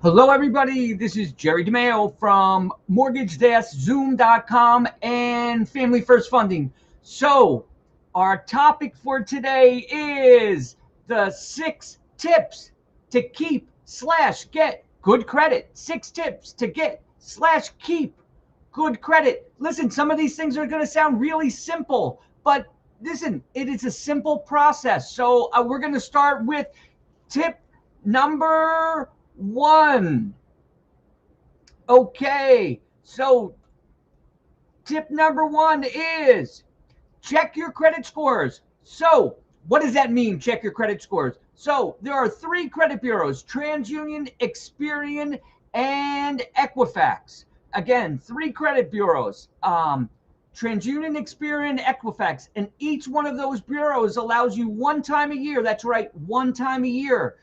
Hello, everybody. This is Jerry DeMayo from mortgage-zoom.com and Family First Funding. So, our topic for today is the 6 tips to keep/get good credit. 6 tips to get/keep good credit. Listen, some of these things are going to sound really simple, but listen, it is a simple process. So, we're going to start with tip number one. Okay, so tip number one is check your credit scores. So, what does that mean, check your credit scores? So, there are 3 credit bureaus: TransUnion, Experian, and Equifax. Again, 3 credit bureaus: TransUnion, Experian, Equifax. And each one of those bureaus allows you one time a year, that's right, one time a year,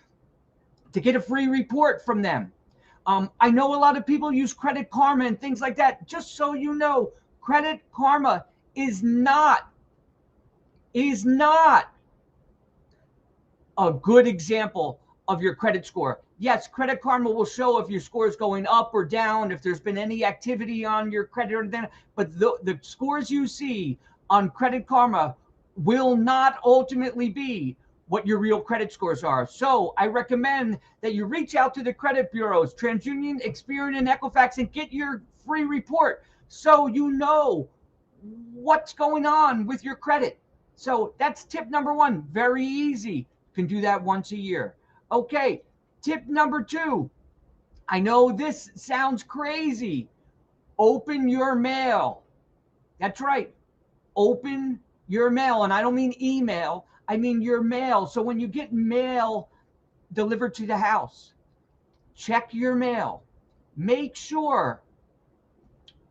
to get a free report from them. I know a lot of people use Credit Karma and things like that. Just so you know, Credit Karma is not a good example of your credit score. Yes, Credit Karma will show if your score is going up or down, if there's been any activity on your credit or anything, but the scores you see on Credit Karma will not ultimately be what your real credit scores are. So I recommend that you reach out to the credit bureaus, TransUnion, Experian, and Equifax, and get your free report so you know what's going on with your credit. So that's tip number one. Very easy. You can do that once a year. Okay, tip number two. I know this sounds crazy. Open your mail. That's right. Open your mail. And I don't mean email, I mean your mail. So when you get mail delivered to the house, check your mail. Make sure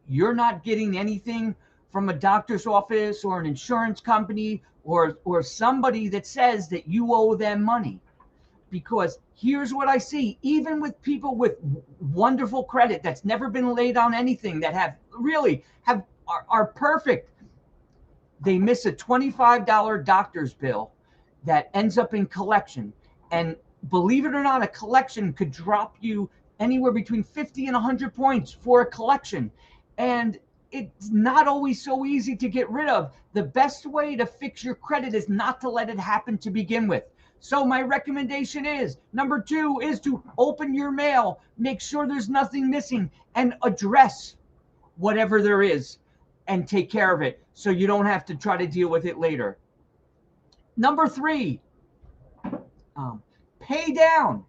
you're not getting anything from a doctor's office or an insurance company or somebody that says that you owe them money. Because here's what I see, even with people with wonderful credit that's never been laid on anything, that are perfect, they miss a $25 doctor's bill that ends up in collection. And believe it or not, a collection could drop you anywhere between 50 and 100 points for a collection. And it's not always so easy to get rid of. The best way to fix your credit is not to let it happen to begin with. So my recommendation is, number two is to open your mail, make sure there's nothing missing, and address whatever there is and take care of it so you don't have to try to deal with it later. Number three, pay down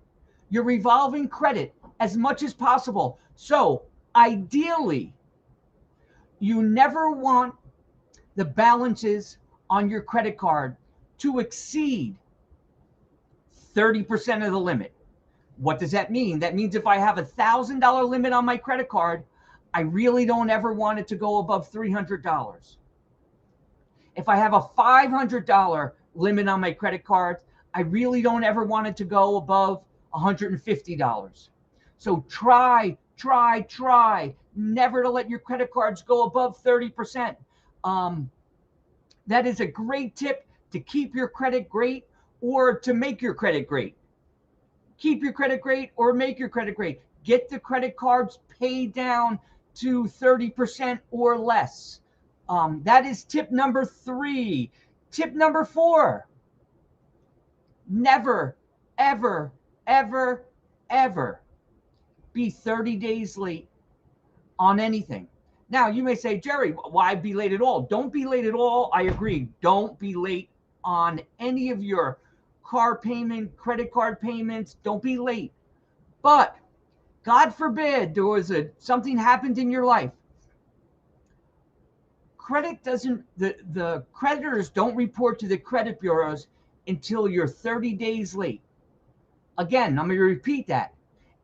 your revolving credit as much as possible. So ideally, you never want the balances on your credit card to exceed 30% of the limit. What does that mean? That means if I have $1,000 limit on my credit card, I really don't ever want it to go above $300. If I have a $500 limit on my credit card, I really don't ever want it to go above $150. So try never to let your credit cards go above 30%. That is a great tip to keep your credit great or to make your credit great. Keep your credit great or make your credit great. Get the credit cards paid down to 30% or less. That is tip number three. Tip number four, never, ever, ever, ever be 30 days late on anything. Now, you may say, Jerry, why be late at all? Don't be late at all. I agree. Don't be late on any of your car payment, credit card payments. Don't be late. But God forbid there was something happened in your life. The creditors don't report to the credit bureaus until you're 30 days late. Again, I'm going to repeat that.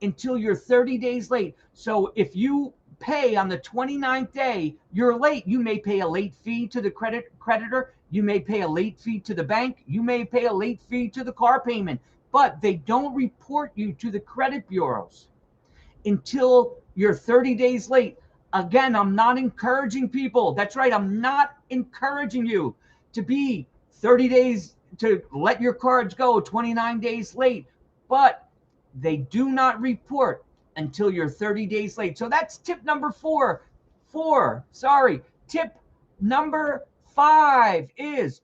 Until you're 30 days late. So if you pay on the 29th day, you're late. You may pay a late fee to the creditor. You may pay a late fee to the bank. You may pay a late fee to the car payment. But they don't report you to the credit bureaus until you're 30 days late. Again, I'm not encouraging people. That's right. I'm not encouraging you to be 30 days, to let your cards go 29 days late. But they do not report until you're 30 days late. So that's tip number 4. Tip number 5 is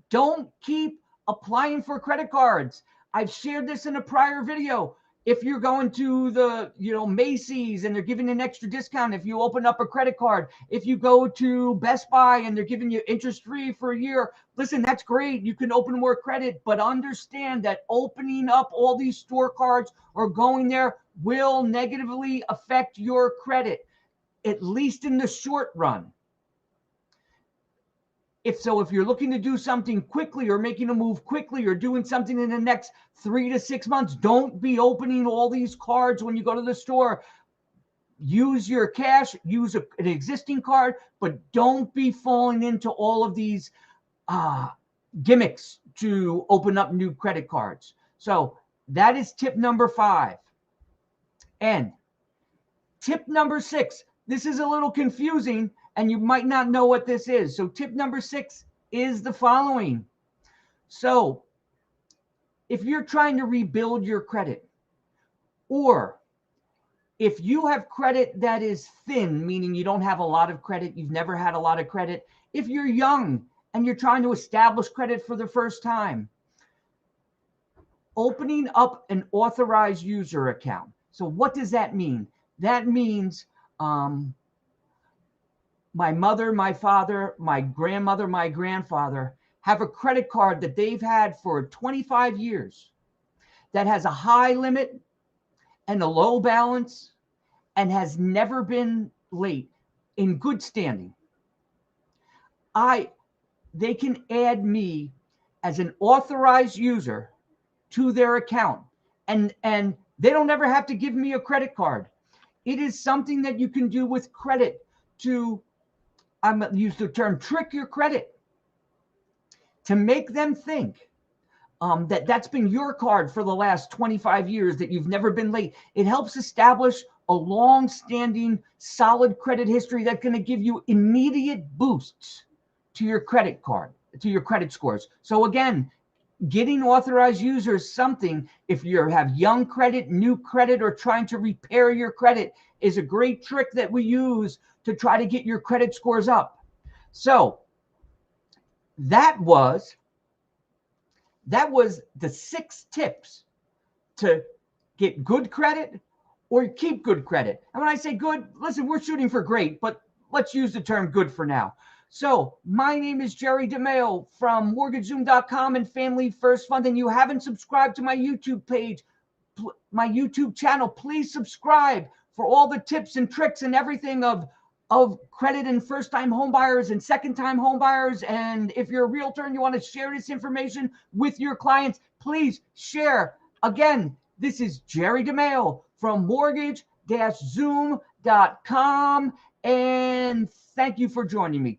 don't keep applying for credit cards. I've shared this in a prior video. If you're going to the, Macy's and they're giving an extra discount if you open up a credit card, if you go to Best Buy and they're giving you interest free for a year, listen, that's great. You can open more credit, but understand that opening up all these store cards or going there will negatively affect your credit, at least in the short run. If you're looking to do something quickly or making a move quickly or doing something in the next 3 to 6 months, don't be opening all these cards when you go to the store. Use your cash, use an existing card, but don't be falling into all of these gimmicks to open up new credit cards. So that is tip number 5. And tip number 6, this is a little confusing, and you might not know what this is. So tip number 6 is the following. So if you're trying to rebuild your credit, or if you have credit that is thin, meaning you don't have a lot of credit, you've never had a lot of credit, if you're young and you're trying to establish credit for the first time, opening up an authorized user account. So what does that mean? That means my mother, my father, my grandmother, my grandfather have a credit card that they've had for 25 years that has a high limit and a low balance and has never been late, in good standing. They can add me as an authorized user to their account, and they don't ever have to give me a credit card. It is something that you can do with credit to, I'm going to use the term, trick your credit, to make them think that that's been your card for the last 25 years, that you've never been late. It helps establish a long-standing, solid credit history that's going to give you immediate boosts to your credit card, to your credit scores. So again, getting authorized users something, if you have young credit, new credit, or trying to repair your credit, is a great trick that we use to try to get your credit scores up. So that was the 6 tips to get good credit or keep good credit. And when I say good, listen, we're shooting for great, but let's use the term good for now. So my name is Jerry DeMeo from MortgageZoom.com and Family First Fund. And you haven't subscribed to my YouTube page, my YouTube channel, please subscribe for all the tips and tricks and everything of credit and first-time home buyers and second-time home buyers. And if you're a realtor and you want to share this information with your clients, please share. Again, this is Jerry DeMeo from Mortgage-Zoom.com. And thank you for joining me today.